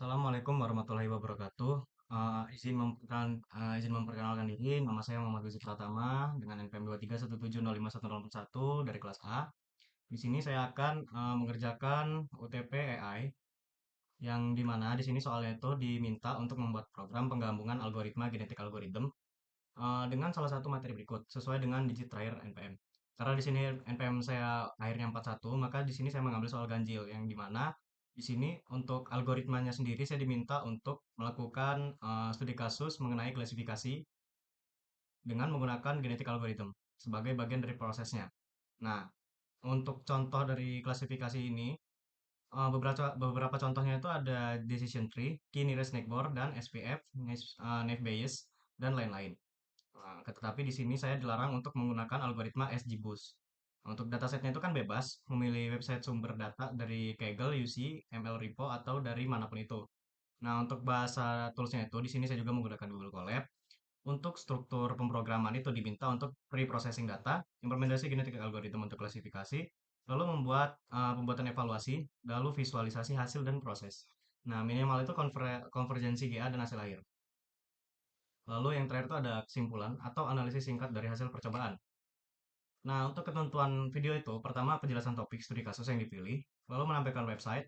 Assalamualaikum warahmatullahi wabarakatuh. Izin memperkenalkan diri, nama saya Muhammad Guzi Pratama dengan NPM 231705101 dari kelas A. Di sini saya akan mengerjakan UTP AI yang dimana di sini soalnya itu diminta untuk membuat program penggabungan algoritma genetik algorithm dengan salah satu materi berikut sesuai dengan digit terakhir NPM. Karena di sini NPM saya akhirnya 41, maka di sini saya mengambil soal ganjil yang dimana di sini untuk algoritmanya sendiri saya diminta untuk melakukan studi kasus mengenai klasifikasi dengan menggunakan genetik algorithm sebagai bagian dari prosesnya. Nah, untuk contoh dari klasifikasi ini, beberapa contohnya itu ada decision tree, key nearest neighbor, dan SPF, naive Bayes, dan lain-lain. Nah, tetapi di sini saya dilarang untuk menggunakan algoritma SGBoost. Untuk datasetnya itu kan bebas, memilih website sumber data dari Kaggle, UC, ML Repo, atau dari manapun itu. Nah, untuk bahasa toolsnya itu, di sini saya juga menggunakan Google Colab. Untuk struktur pemrograman itu diminta untuk pre-processing data, implementasi genetik algoritma untuk klasifikasi, lalu membuat pembuatan evaluasi, lalu visualisasi hasil dan proses. Nah, minimal itu konvergensi GA dan hasil akhir. Lalu yang terakhir itu ada kesimpulan atau analisis singkat dari hasil percobaan. Nah, untuk ketentuan video itu, pertama penjelasan topik studi kasus yang dipilih, lalu menampilkan website,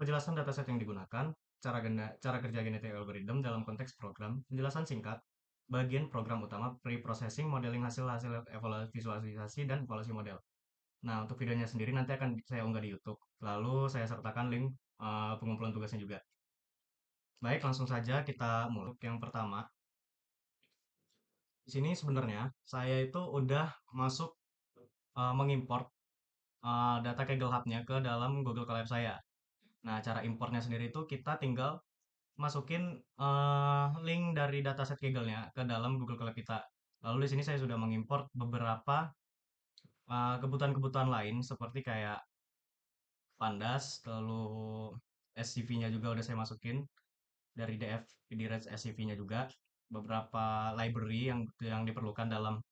penjelasan dataset yang digunakan, cara kerja genetik algorithm dalam konteks program, penjelasan singkat, bagian program utama, pre-processing, modeling hasil-hasil evaluasi visualisasi, dan evaluasi model. Nah, untuk videonya sendiri nanti akan saya unggah di YouTube. Lalu saya sertakan link pengumpulan tugasnya juga. Baik, langsung saja kita mulai. Yang pertama, di sini sebenarnya saya itu udah masuk mengimport data Kaggle Hub-nya ke dalam Google Colab saya. Nah, cara importnya sendiri itu kita tinggal masukin link dari dataset Kaggle-nya ke dalam Google Colab kita. Lalu di sini saya sudah mengimport beberapa kebutuhan-kebutuhan lain seperti kayak Pandas, lalu SCV-nya juga udah saya masukin dari DF PDREDS SCV-nya juga beberapa library yang diperlukan dalam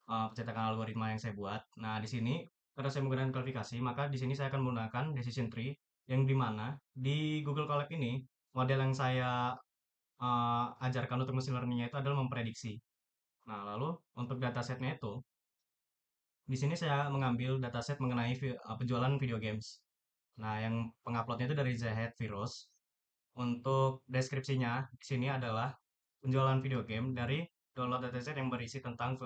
pencetakan algoritma yang saya buat. Nah, di sini karena saya menggunakan kualifikasi, maka di sini saya akan menggunakan decision tree yang di mana di Google Colab ini model yang saya ajarkan untuk machine learning-nya itu adalah memprediksi. Nah, lalu untuk datasetnya itu di sini saya mengambil dataset mengenai penjualan video games. Nah, yang penguploadnya itu dari Zahed Virus. Untuk deskripsinya di sini adalah penjualan video game dari download dataset yang berisi tentang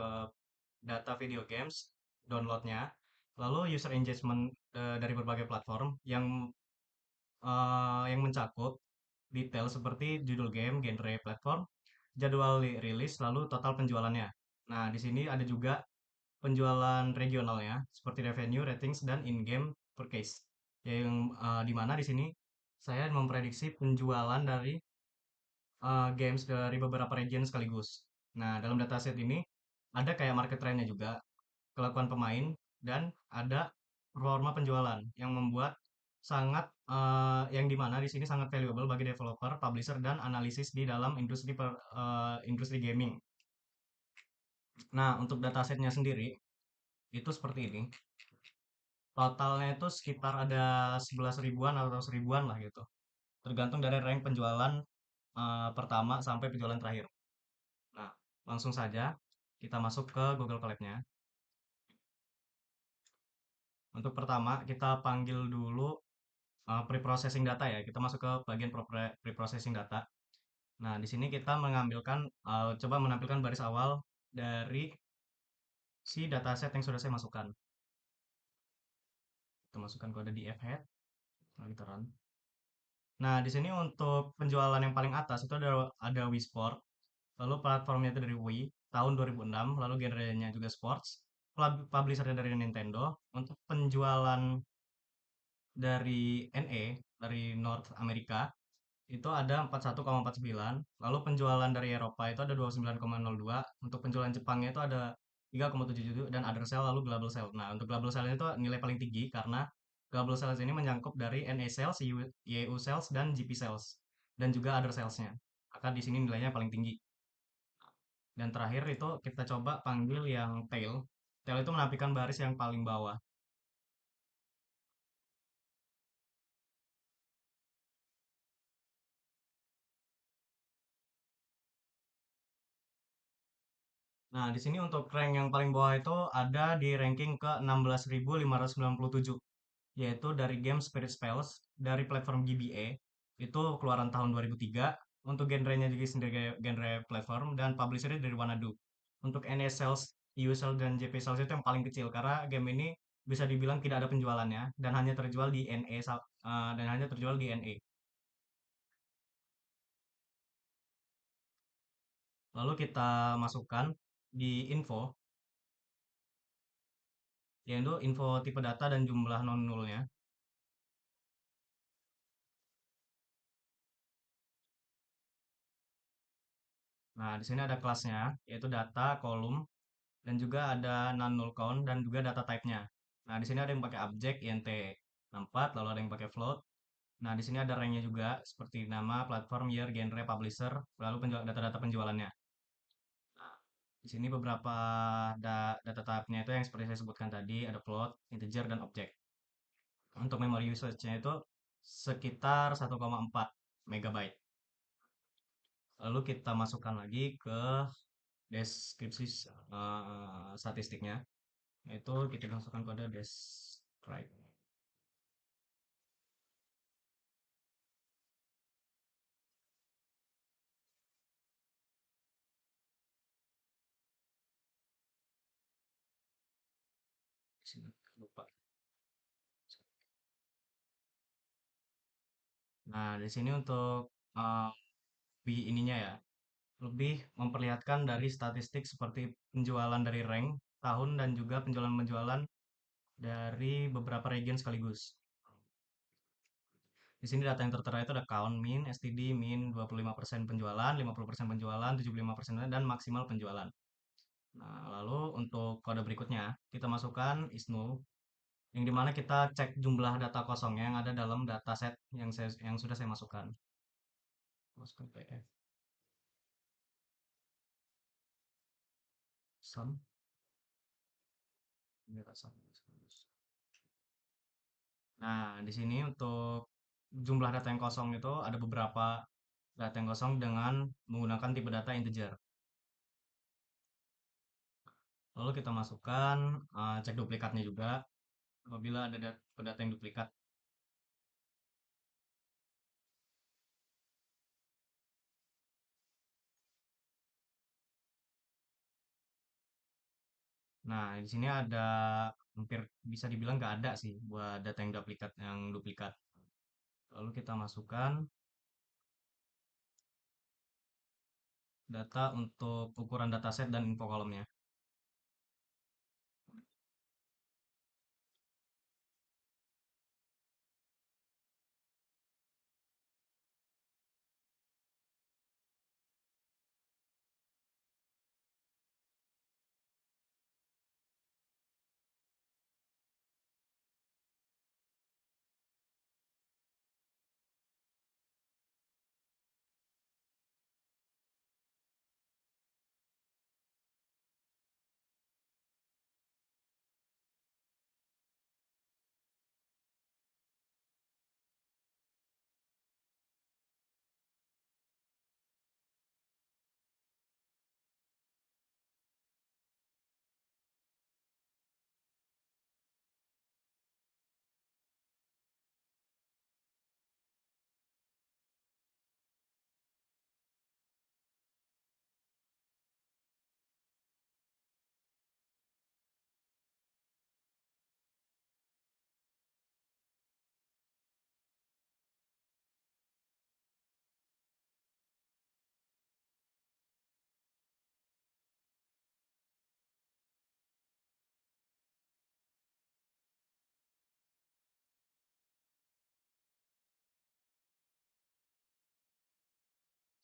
data video games, downloadnya, lalu user engagement dari berbagai platform yang mencakup detail seperti judul game, genre, platform, jadwal rilis, lalu total penjualannya. Nah, di sini ada juga penjualan regionalnya seperti revenue, ratings, dan in-game purchase. Yang di mana di sini saya memprediksi penjualan dari games dari beberapa region sekaligus. Nah, dalam dataset ini ada kayak market trend-nya juga, kelakuan pemain, dan ada performa penjualan yang membuat yang dimana di sini sangat valuable bagi developer, publisher, dan analisis di dalam industri gaming. Nah, untuk datasetnya sendiri itu seperti ini. Totalnya itu sekitar ada 11 ribuan atau seribuan lah gitu. Tergantung dari rank penjualan pertama sampai penjualan terakhir. Nah, langsung saja kita masuk ke Google Colab-nya. Untuk pertama, kita panggil dulu pre-processing data ya. Kita masuk ke bagian pre-processing data. Nah, di sini kita coba menampilkan baris awal dari si dataset yang sudah saya masukkan. Kita masukkan kode di fhead, lalu kita run. Nah, di sini untuk penjualan yang paling atas itu ada Wii Sport, lalu platformnya itu dari Wii tahun 2006, lalu genrenya juga sports, publishernya dari Nintendo. Untuk penjualan dari NE, dari North America, itu ada 41,49, lalu penjualan dari Eropa itu ada 29,02, untuk penjualan Jepangnya itu ada 3,77 dan other sale lalu global sale. Nah, untuk global sale itu nilai paling tinggi karena global sales ini menyangkut dari NA sales, EU sales, dan GP sales dan juga other salesnya. Maka di sini nilainya paling tinggi. Dan terakhir itu kita coba panggil yang tail. Tail itu menampilkan baris yang paling bawah. Nah, di sini untuk rank yang paling bawah itu ada di ranking ke 16.597, yaitu dari game Spirit Spells dari platform GBA. Itu keluaran tahun 2003. Untuk genrenya juga sendiri genre platform dan publishernya dari Wanadu. Untuk NA sales, EU sales dan JP sales itu yang paling kecil karena game ini bisa dibilang tidak ada penjualannya dan hanya terjual di NA. Lalu kita masukkan di info, yaitu info tipe data dan jumlah non nullnya. Nah, di sini ada kelasnya, yaitu data, kolom, dan juga ada non-null count, dan juga data type-nya. Nah, di sini ada yang pakai objek, int 4, lalu ada yang pakai float. Nah, di sini ada rank-nya juga, seperti nama, platform, year, genre, publisher, lalu data-data penjualannya. Nah, di sini beberapa data type-nya itu yang seperti saya sebutkan tadi, ada float, integer, dan objek. Untuk memory usage-nya itu sekitar 1,4 megabyte. Lalu kita masukkan lagi ke deskripsi statistiknya, yaitu kita masukkan pada describe. Sini, lupa. Nah, di sini untuk uh, lebih ininya ya, lebih memperlihatkan dari statistik seperti penjualan dari rank tahun dan juga penjualan-penjualan dari beberapa region sekaligus. Di sini data yang tertera itu ada count, min, STD, min 25% penjualan, 50% penjualan, 75% dan maksimal penjualan. Nah, lalu untuk kode berikutnya, kita masukkan is null, yang dimana kita cek jumlah data kosongnya yang ada dalam dataset yang sudah saya masukkan. Masukkan PF sum, data sum. Nah, di sini untuk jumlah data yang kosong itu ada beberapa data yang kosong dengan menggunakan tipe data integer. Lalu kita masukkan cek duplikatnya juga apabila ada data yang duplikat. Nah, di sini ada hampir bisa dibilang nggak ada sih buat data yang duplikat. Lalu kita masukkan data untuk ukuran dataset dan info kolomnya.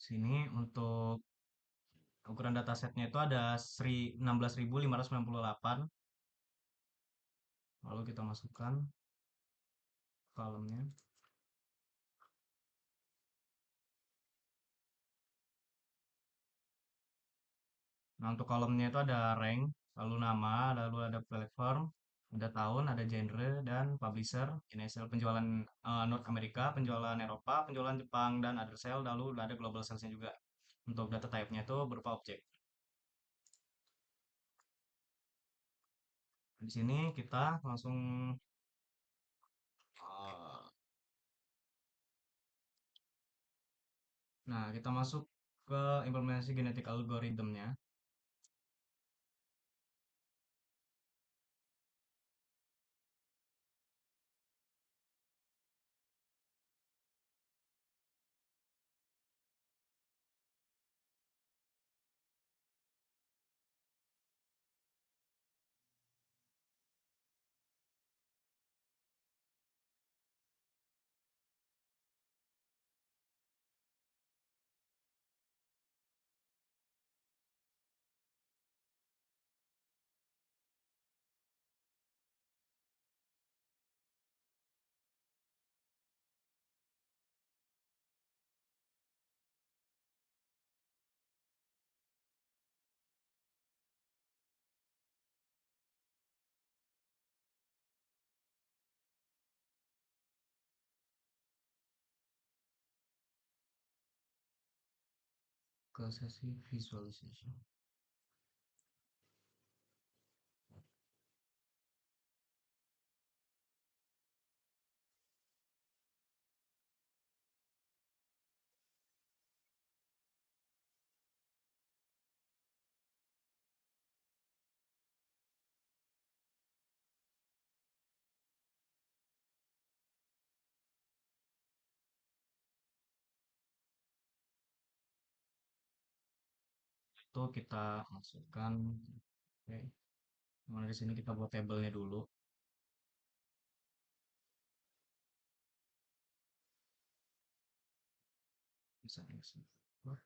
Sini untuk ukuran datasetnya itu ada 16.598. Lalu kita masukkan kolomnya. Nah, untuk kolomnya itu ada rank, lalu nama, lalu ada platform, ada tahun, ada genre, dan publisher, initial penjualan North Amerika, penjualan Eropa, penjualan Jepang, dan other sale, lalu ada global sales-nya juga. Untuk data type-nya itu berupa objek. Di sini kita langsung eh, nah, kita masuk ke implementasi genetic algorithmnya. Ke sesi visualization. Itu kita masukkan. Oke. Mulai di sini kita buat tabelnya dulu. Misalnya wah,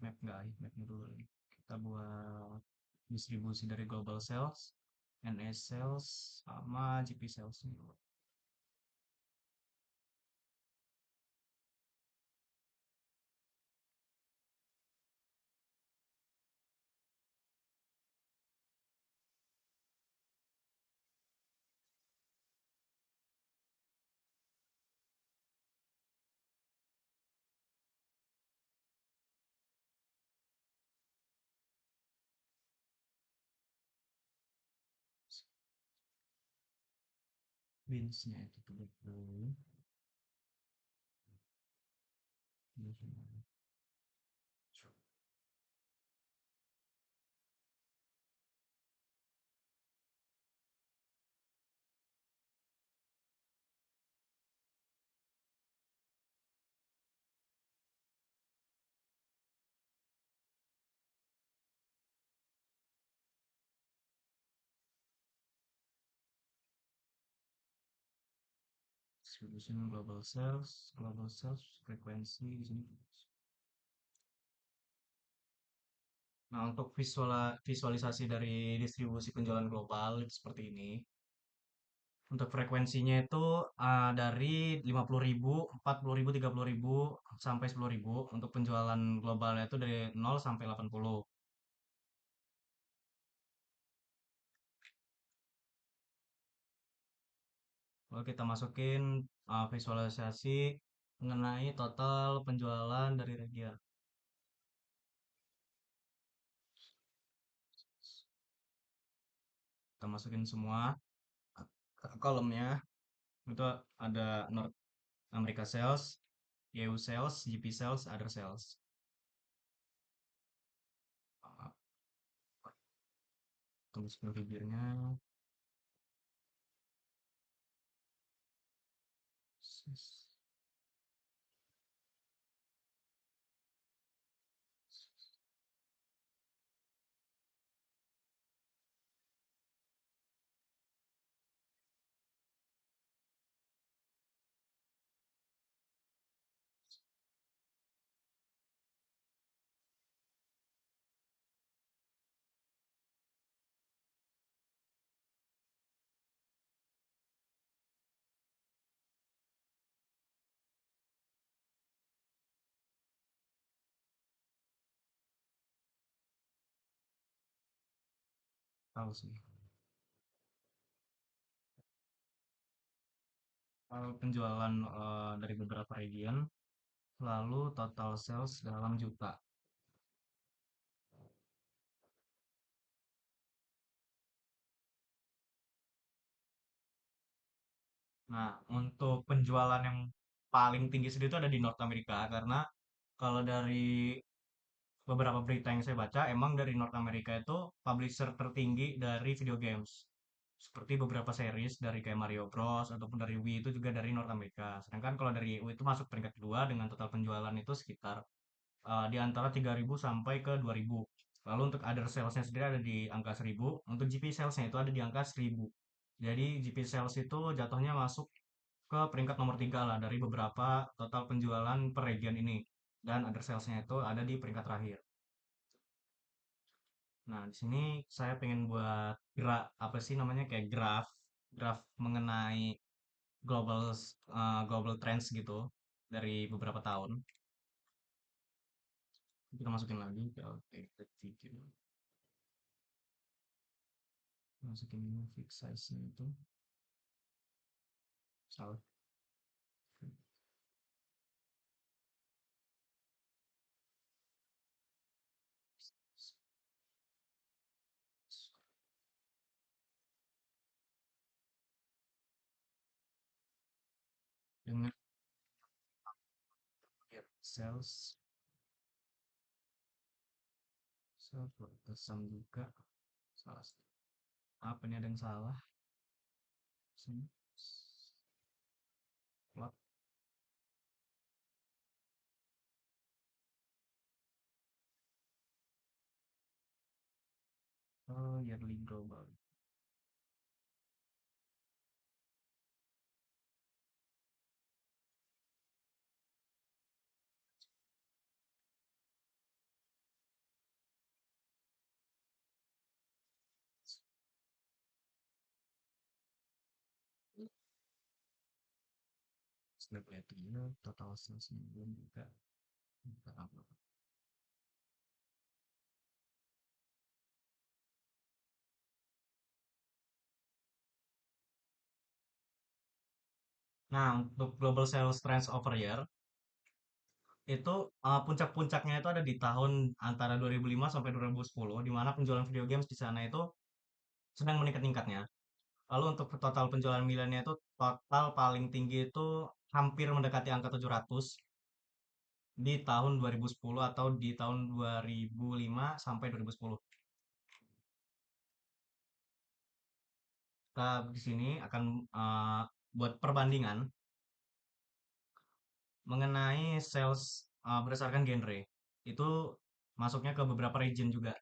map enggak, mapnya dulu nih. Kita buat distribusi dari global sales, NS sales, sama GP sales. Binsnya itu dulu. Distribution global sales frekuensi di sini. Nah, untuk visualisasi dari distribusi penjualan global itu seperti ini. Untuk frekuensinya itu dari 50.000, 40.000, 30.000 sampai 10.000. Untuk penjualan globalnya itu dari 0 sampai 80. Lalu kita masukin visualisasi mengenai total penjualan dari region. Kita masukin semua kolomnya. Itu ada North America Sales, EU Sales, GP Sales, Other Sales. Uh, Tulis bibirnya. Tahu sih. Penjualan dari beberapa region, lalu total sales dalam juta. Nah, untuk penjualan yang paling tinggi sendiri itu ada di North America karena kalau dari beberapa berita yang saya baca, emang dari North America itu publisher tertinggi dari video games. Seperti beberapa series dari kayak Mario Bros ataupun dari Wii itu juga dari North America. Sedangkan kalau dari Wii itu masuk peringkat kedua dengan total penjualan itu sekitar di antara 3.000 sampai ke 2.000. Lalu untuk other sales-nya sendiri ada di angka 1.000. Untuk GP sales-nya itu ada di angka 1.000. Jadi GP sales itu jatuhnya masuk ke peringkat nomor 3 lah dari beberapa total penjualan per region ini. Dan other sales-nya itu ada di peringkat terakhir. Nah, di sini saya pengen buat apa sih namanya kayak graf mengenai global trends gitu dari beberapa tahun. Kita masukin lagi ke video. Masukin fix size-nya itu salah. Dengan get sales self sum juga salah. Apa ini ada yang salah? Sini. Plot. Oh, yearly global. Snap lihat dulu total sales belum juga. Buka apa? Nah, untuk global sales trends over year itu puncak-puncaknya itu ada di tahun antara 2005 sampai 2010 di mana penjualan video games di sana itu sedang meningkat-tingkatnya. Lalu untuk total penjualan millennia itu total paling tinggi itu hampir mendekati angka 700 di tahun 2010 atau di tahun 2005 sampai 2010. Kita di sini akan buat perbandingan mengenai sales berdasarkan genre. Itu masuknya ke beberapa region juga.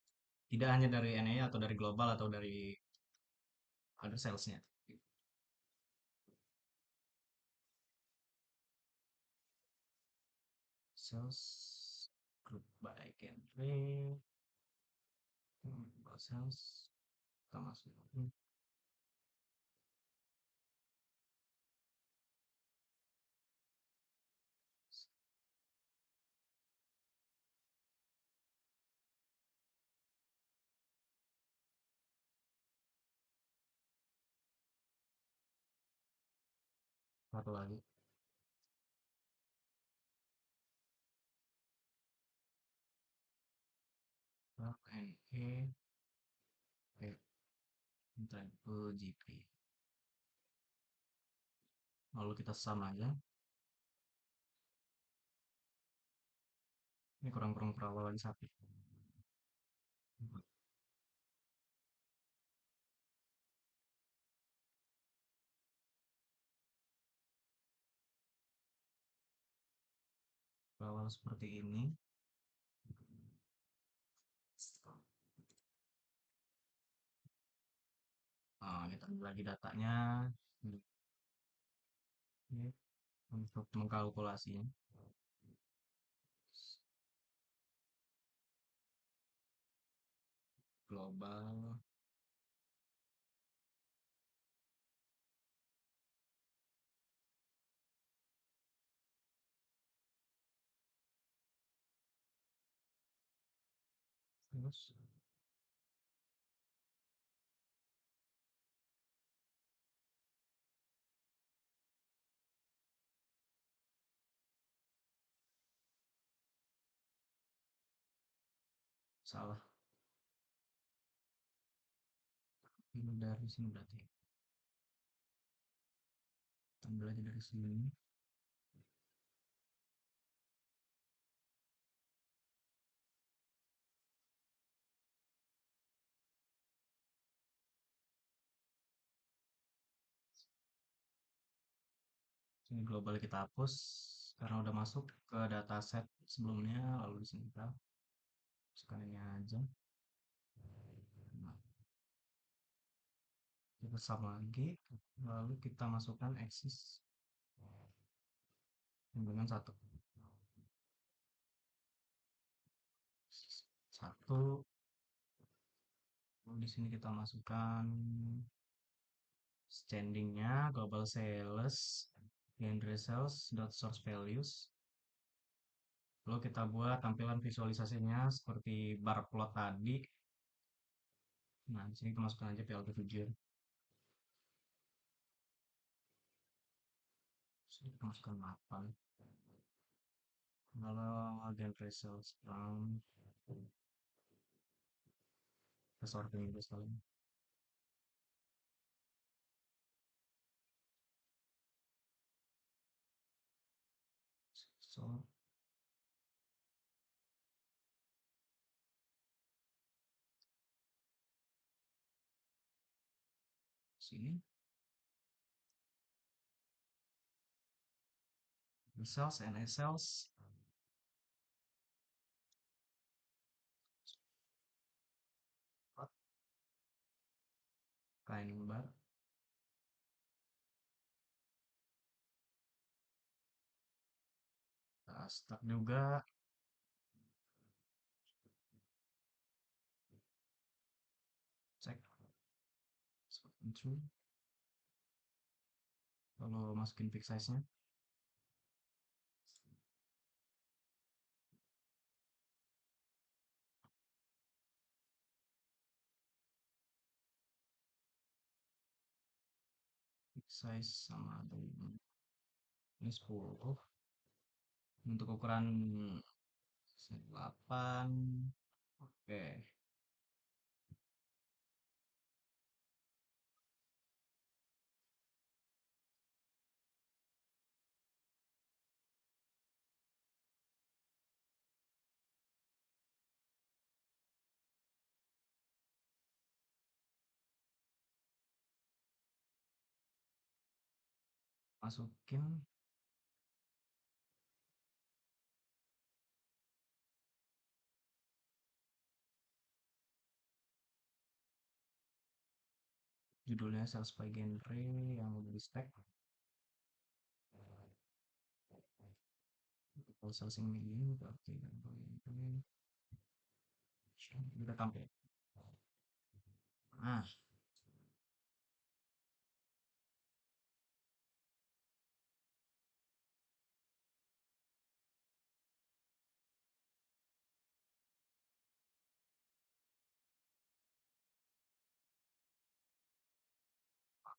Tidak hanya dari NA atau dari global atau dari other salesnya. Sales group by genre. Sales kita masukin satu lagi. NE Triple GP. Lalu kita sama aja. Ini kurang-kurang perawal lagi satu. Perawal seperti ini. Nah, kita ambil lagi datanya. Oke, untuk mengkalkulasinya. Global. Terus salah. Ini dari sini berarti. ambil aja dari sini. Sini global kita hapus karena udah masuk ke dataset sebelumnya. Lalu di sini kita masukkan ini aja. Nah, kita sama lagi. Lalu kita masukkan axis dengan satu. Satu. Lalu di sini kita masukkan standingnya global sales genre sales dot source values. Lalu kita buat tampilan visualisasinya seperti bar plot tadi. Nah, di sini kita masukkan aja PLT tujuan. Sini kita masukkan 8. Kalau genre sales round, kita sorting itu sekalian. So, sini sales and sales kain bar. Kita start juga. Cek. Through. Lalu masukin fix size-nya. Fix size sama ini 10. Untuk ukuran 8. Oke. Masukin judulnya sales by genre yang udah di stack. Kalau sales yang medium berarti kita tampil. Nah,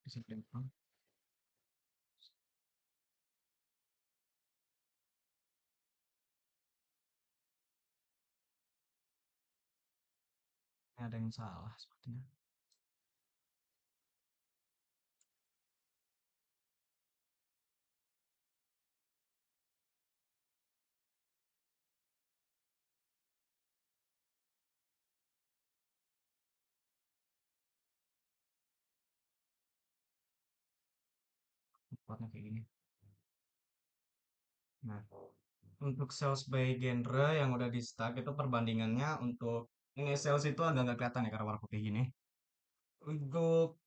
disiplin. Ini ada yang salah sepertinya. Tempatnya kayak gini. Nah, untuk sales by genre yang udah di stack itu perbandingannya untuk ini sales itu agak nggak kelihatan ya karena warna putih gini. Untuk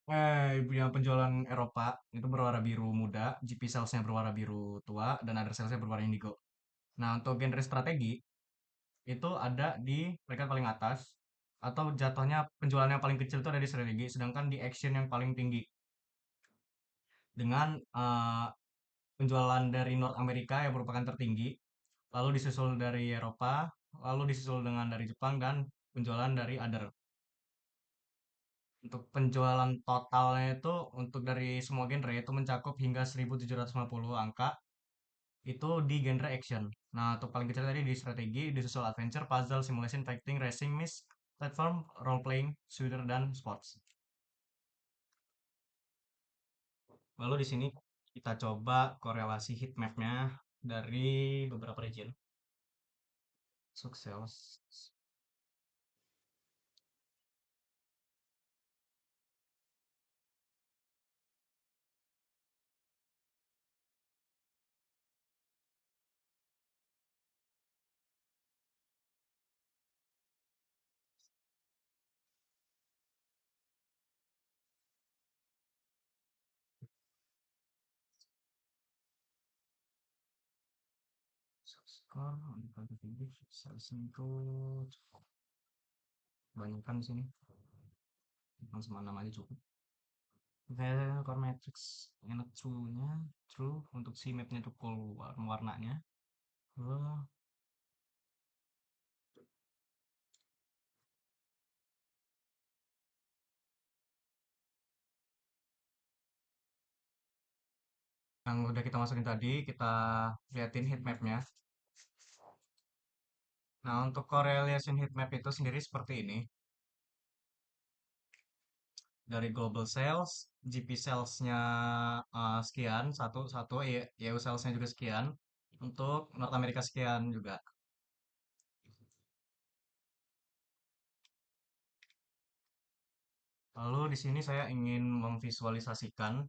yang penjualan Eropa itu berwarna biru muda, GP salesnya berwarna biru tua, dan other salesnya berwarna indigo. Nah, untuk genre strategi itu ada di peringkat paling atas, atau jatuhnya penjualan yang paling kecil itu ada di strategi, sedangkan di action yang paling tinggi dengan penjualan dari North Amerika yang merupakan tertinggi, lalu disusul dari Eropa, lalu disusul dengan dari Jepang dan penjualan dari other. Untuk penjualan totalnya itu untuk dari semua genre itu mencakup hingga 1750 angka itu di genre action. Nah, untuk paling kecil tadi di strategi, disusul adventure, puzzle, simulation, fighting, racing, miss, platform, role playing, shooter dan sports. Lalu di sini Kita coba korelasi heat map-nya dari beberapa region. Sukses. Skor, dibagi tiga, sales itu kebanyakan di sini. Cuma 6 aja cukup. Kayak core matrix enak true-nya, true untuk si mapnya tuh keluar warnanya. Lalu yang udah kita masukin tadi, kita liatin heat map-nya. Nah, untuk correlation heat map itu sendiri seperti ini. Dari global sales, GP sales-nya sekian, satu, EU sales-nya juga sekian. Untuk North America sekian juga. Lalu di sini saya ingin memvisualisasikan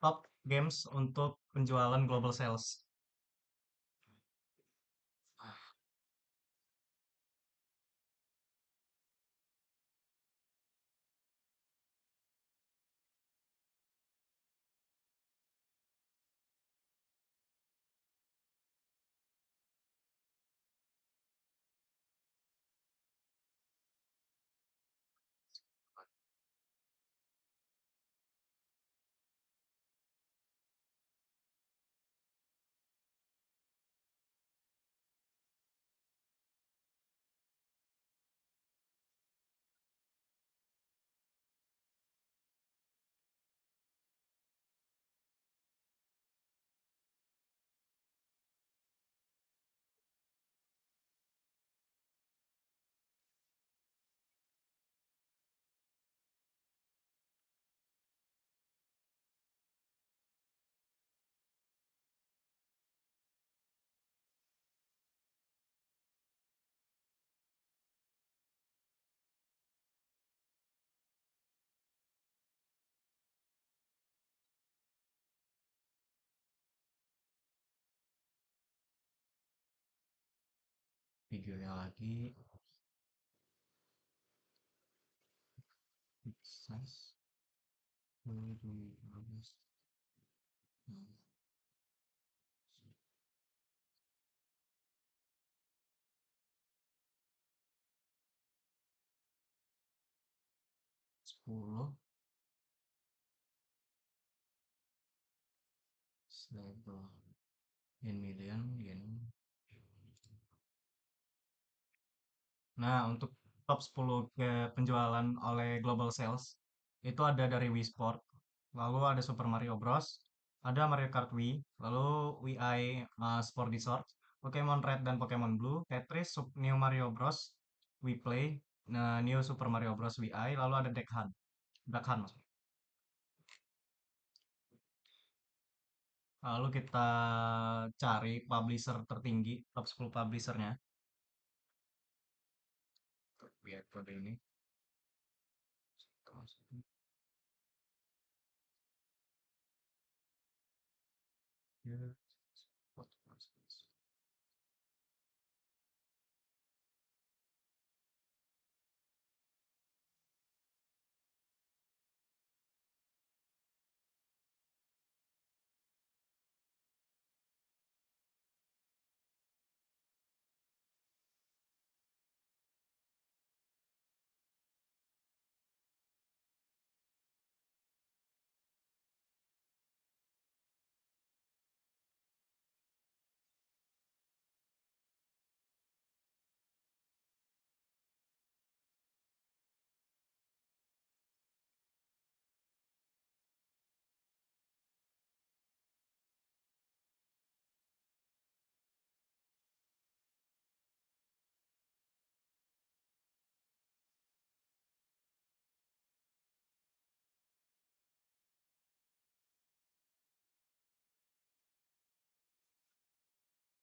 top games untuk penjualan global sales. Videonya lagi, size, 2015, 10, stable, in million, yen. Nah, untuk top 10 ke penjualan oleh Global Sales, itu ada dari Wii Sport, lalu ada Super Mario Bros, ada Mario Kart Wii, lalu Wii I Sport Resort, Pokemon Red dan Pokemon Blue, Tetris, New Mario Bros, Wii Play, nah, New Super Mario Bros. Wii I, lalu ada Duck Hunt maksudnya. Lalu kita cari publisher tertinggi, top 10 publishernya. Biar kode ini. Ya,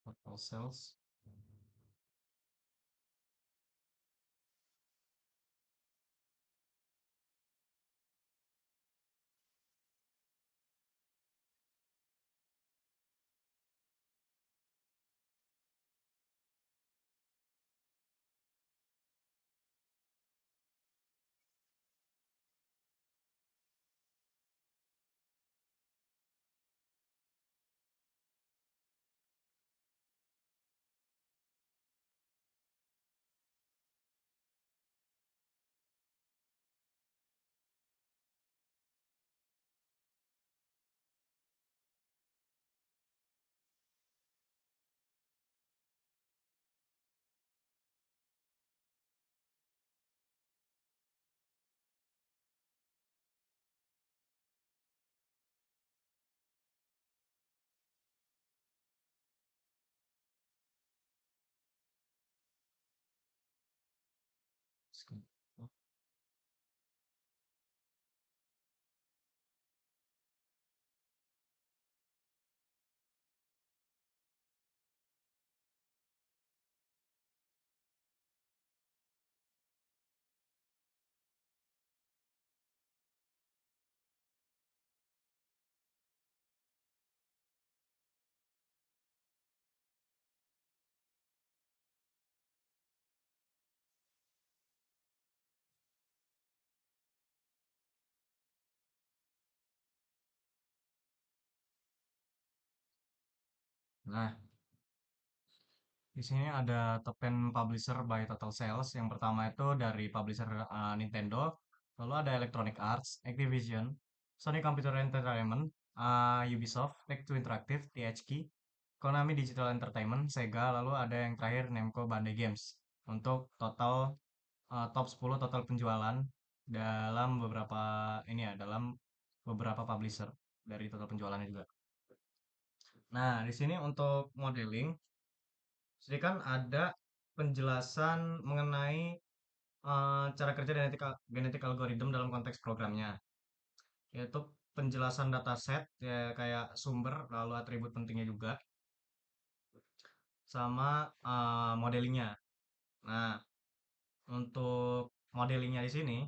total sales. Nah, di sini ada top 10 publisher by total sales. Yang pertama itu dari publisher Nintendo, lalu ada Electronic Arts, Activision, Sony Computer Entertainment, Ubisoft, Take-Two Interactive, THQ, Konami Digital Entertainment, Sega, lalu ada yang terakhir Namco Bandai Games. Untuk total top 10 total penjualan dalam beberapa ini ya, dalam beberapa publisher dari total penjualannya juga. Nah, di sini untuk modeling jadi kan ada penjelasan mengenai cara kerja genetik algorithm dalam konteks programnya, yaitu penjelasan dataset ya kayak sumber lalu atribut pentingnya juga sama modelingnya. Nah, untuk modelingnya di sini,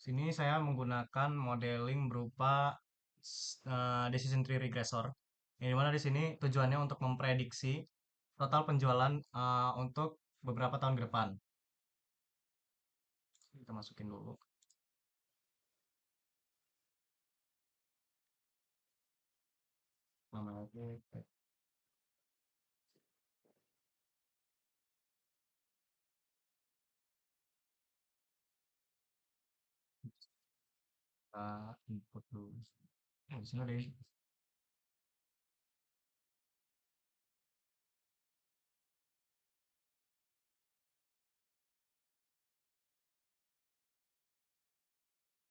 sini saya menggunakan modeling berupa decision tree regressor. Yang dimana di sini tujuannya untuk memprediksi total penjualan untuk beberapa tahun ke depan. Kita masukin dulu. Namanya kita input dulu. Di sini ada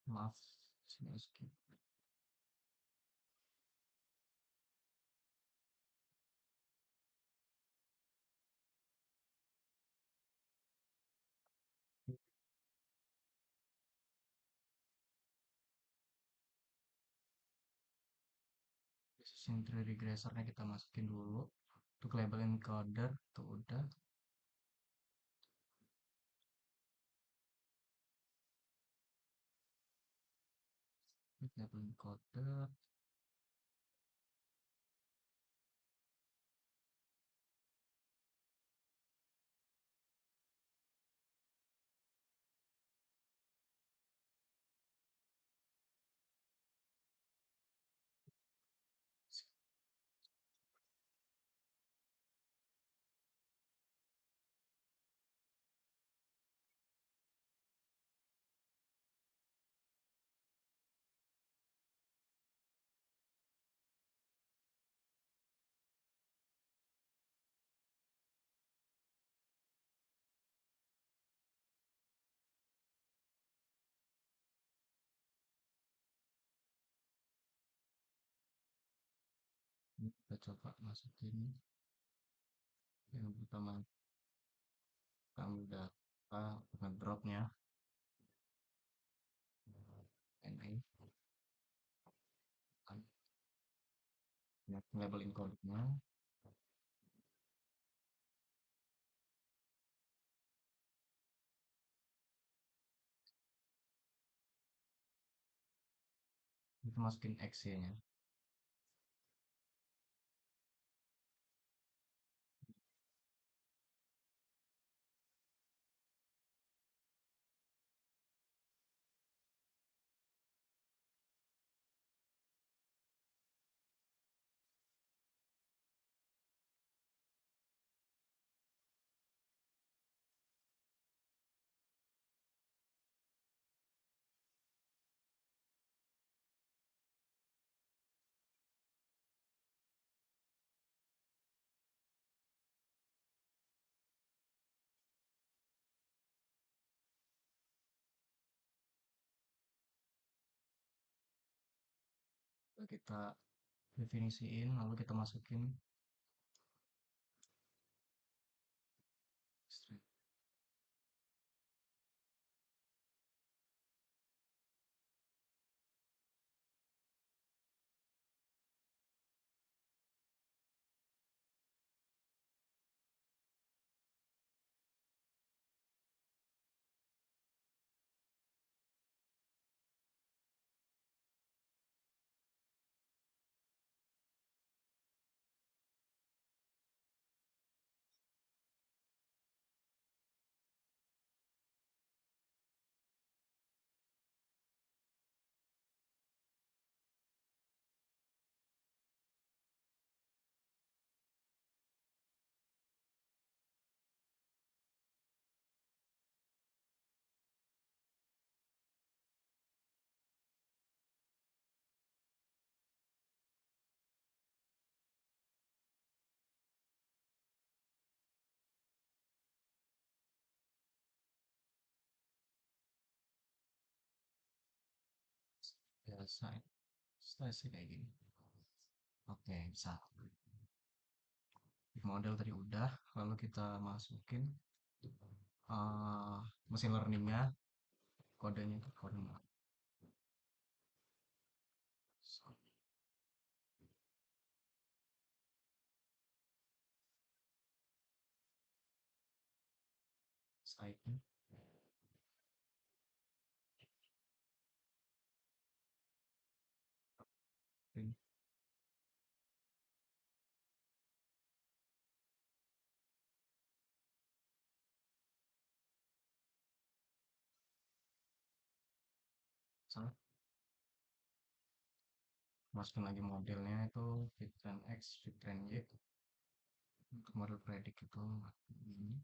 maaf, sini skip. Decision tree regressornya kita masukin dulu. Untuk label encoder itu udah. Label encoder. Ini kita coba masukin. Yang pertama kami data ngedropnya NA kan labelin kodenya kita masukin exe nya. Kita definisiin lalu kita masukin string. Biasa sih kayak gini. Oke, bisa. Model tadi udah, lalu kita masukin mesin learningnya, kodenya itu kode site-nya. Salah, masukin lagi modelnya itu Fitran X, Fitran Y. Untuk model predik itu ini.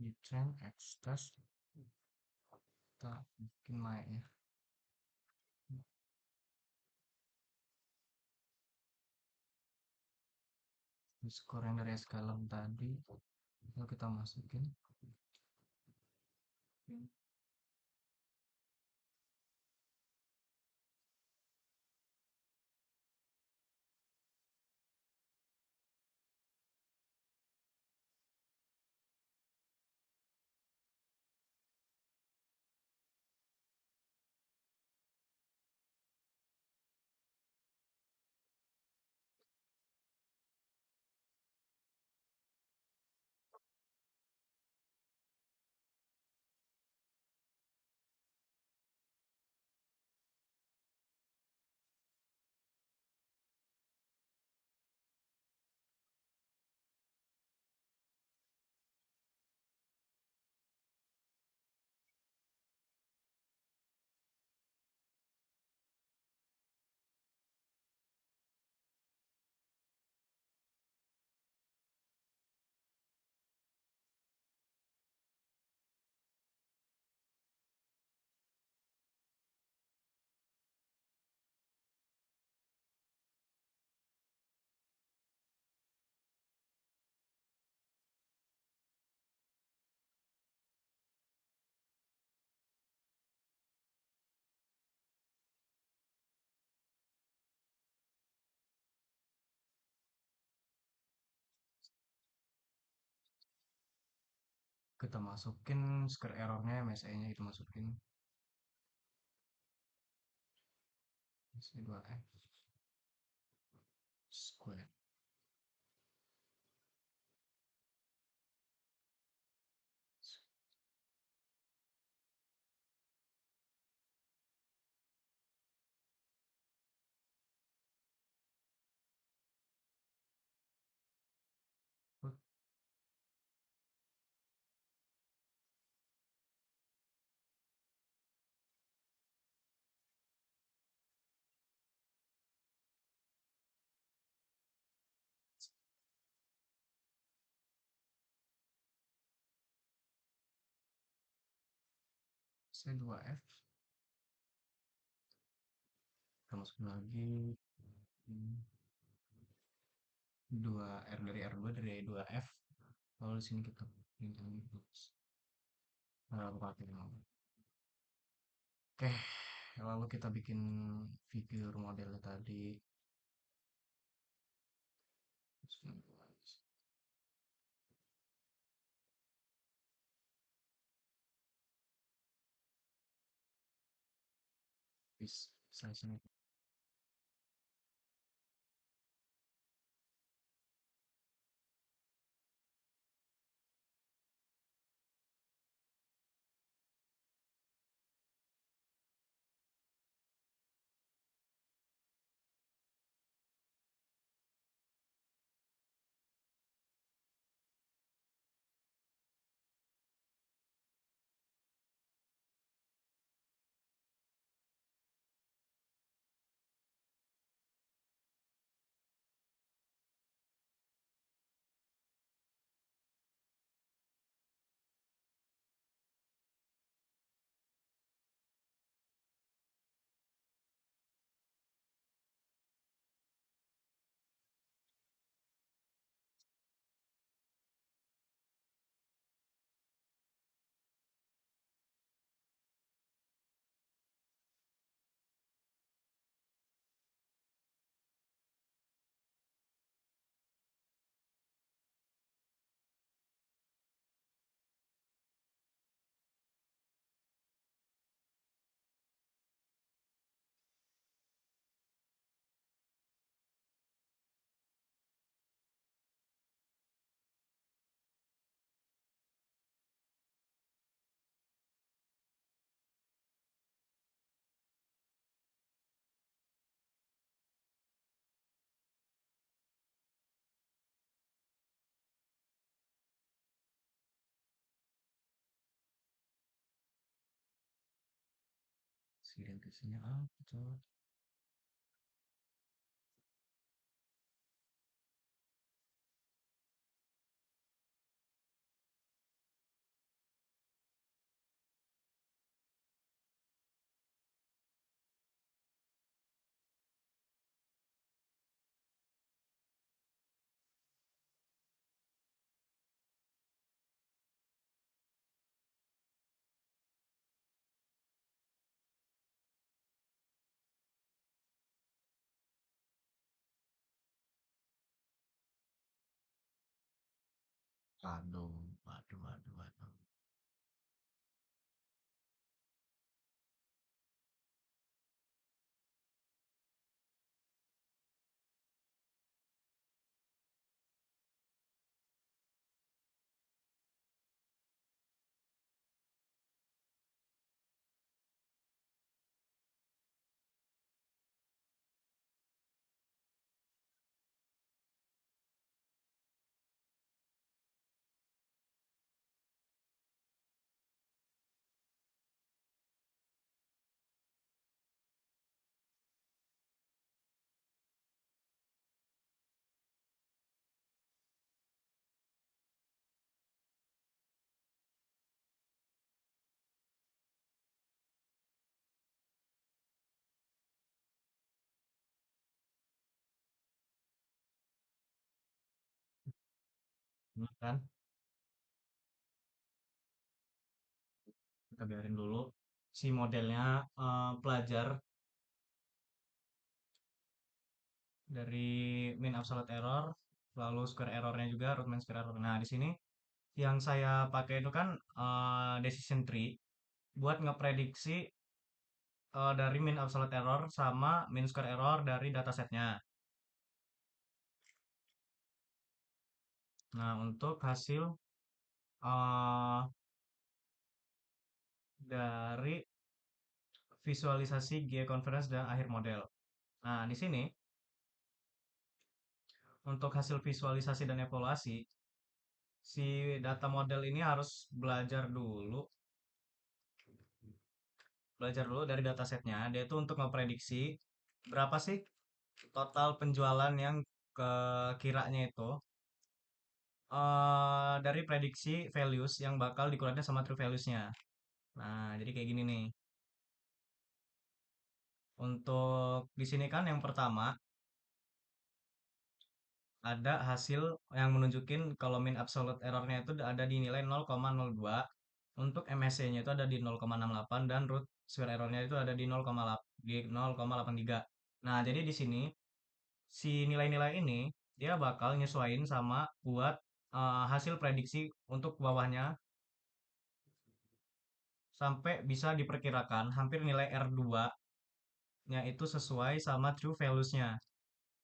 Fitran X test kita bikin naiknya. Skor yang dari skala tadi lalu kita masukin Kita masukin square errornya, MSE-nya itu masukin C2F square. C2F kita masukin lagi, hmm, 2R dari R2 dari 2F, lalu di sini kita print ini pakai nama. Oke, lalu kita bikin figur modelnya tadi. Size-nya identitasnya apa coba? Aduh, waduh, waduh, waduh. Nah, kan kita biarin dulu si modelnya pelajar dari mean absolute error, lalu square errornya juga, root mean square error. Nah, di sini Yang saya pakai itu kan decision tree buat ngeprediksi dari mean absolute error sama mean square error dari datasetnya. Nah, untuk hasil eh, dari visualisasi geoconference dan akhir model. Nah, di sini untuk hasil visualisasi dan evaluasi, si data model ini harus belajar dulu dari datasetnya. Dia itu untuk memprediksi berapa sih total penjualan yang kiranya itu dari prediksi values yang bakal dikeluarkan sama true values-nya. Nah, jadi kayak gini nih. Untuk di sini kan yang pertama ada hasil yang menunjukin kalau mean absolute error-nya itu ada di nilai 0,02. Untuk MSC-nya itu ada di 0,68 dan root square error-nya itu ada di 0,83. Nah, jadi di sini si nilai-nilai ini dia bakal nyesuaiin sama buat hasil prediksi untuk bawahnya sampai bisa diperkirakan hampir nilai R2-nya itu sesuai sama true values-nya.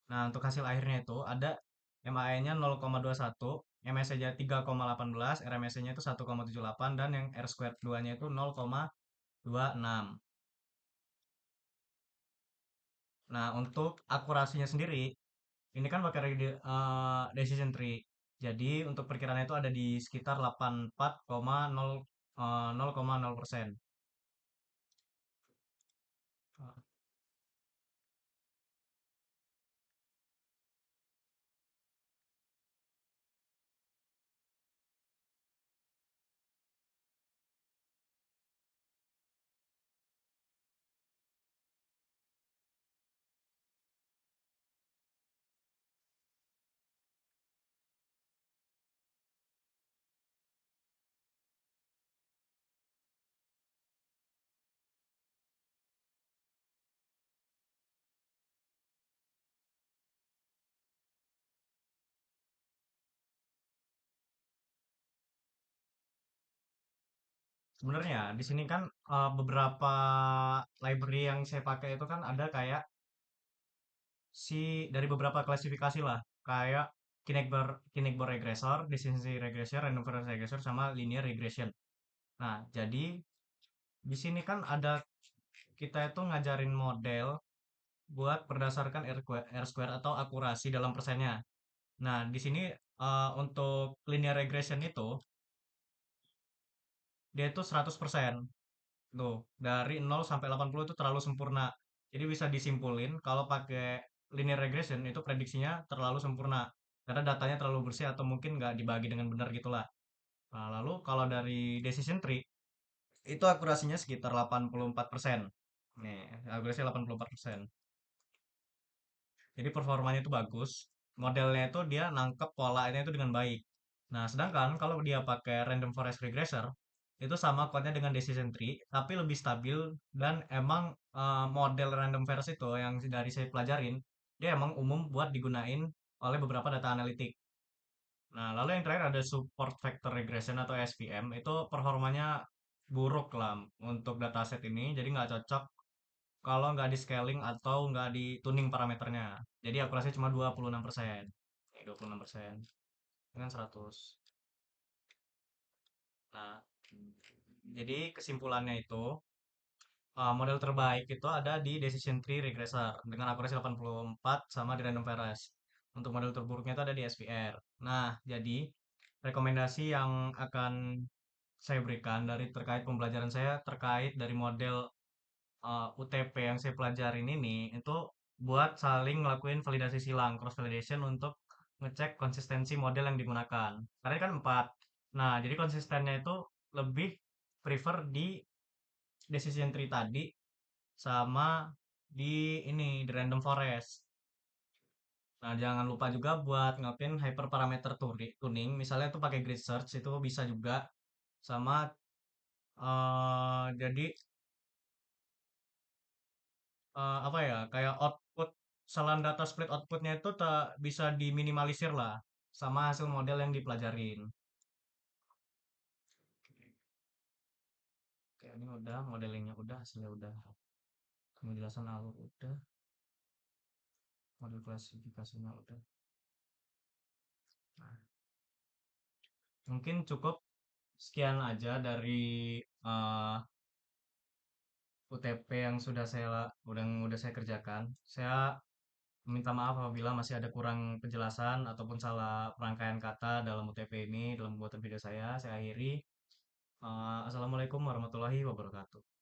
Nah, untuk hasil akhirnya itu ada MAE-nya 0,21, MSC-nya 3,18, RMSC-nya itu 1,78, dan yang R squared 2-nya itu 0,26. Nah, untuk akurasinya sendiri, ini kan pakai decision tree. Jadi, untuk perkiraannya itu ada di sekitar 84,0%. Sebenarnya di sini kan beberapa library yang saya pakai itu kan ada kayak dari beberapa klasifikasi lah, kayak Kinect-Bar regressor, Decency regressor, Random Forest regressor, sama linear regression. Nah, jadi di sini kan ada kita itu ngajarin model buat berdasarkan R square atau akurasi dalam persennya. Nah, di sini untuk linear regression itu dia itu 100%. Tuh, dari 0 sampai 80 itu terlalu sempurna. Jadi bisa disimpulin kalau pakai linear regression itu prediksinya terlalu sempurna. Karena datanya terlalu bersih atau mungkin nggak dibagi dengan benar gitulah. Nah, lalu kalau dari decision tree, itu akurasinya sekitar 84%. Nih, akurasinya 84%. Jadi performanya itu bagus. Modelnya itu dia nangkep polanya itu dengan baik. Nah, sedangkan kalau dia pakai random forest regressor, itu sama kuatnya dengan decision tree, tapi lebih stabil dan emang model random forest itu yang dari saya pelajarin, dia emang umum buat digunain oleh beberapa data analitik. Nah, lalu yang terakhir ada support vector regression atau SVM, itu performanya buruk lah untuk dataset ini, jadi nggak cocok kalau nggak di scaling atau nggak di tuning parameternya. Jadi akurasinya cuma 26%. 26% dengan 100. Nah, jadi kesimpulannya itu model terbaik itu ada di decision tree regressor dengan akurasi 84 sama di random forest. Untuk model terburuknya itu ada di SVR. Nah, jadi rekomendasi yang akan saya berikan dari terkait pembelajaran saya terkait dari model UTP yang saya pelajarin ini itu buat saling ngelakuin validasi silang, cross validation untuk ngecek konsistensi model yang digunakan. Karena ini kan 4. Nah, jadi konsistennya itu lebih prefer di decision tree tadi sama di random forest. Nah, jangan lupa juga buat ngelakuin hyperparameter tuning, misalnya tuh pakai grid search itu bisa juga sama jadi apa ya, kayak output kesalahan data split outputnya itu tak bisa diminimalisir lah sama hasil model yang dipelajarin. Ini udah, modelingnya udah, hasilnya udah, penjelasan alur udah, model klasifikasinya udah. Nah, mungkin cukup sekian aja dari eh, UTP yang udah saya kerjakan. Saya minta maaf apabila masih ada kurang penjelasan ataupun salah perangkaian kata dalam UTP ini dalam pembuatan video saya. Saya akhiri. Assalamualaikum warahmatullahi wabarakatuh.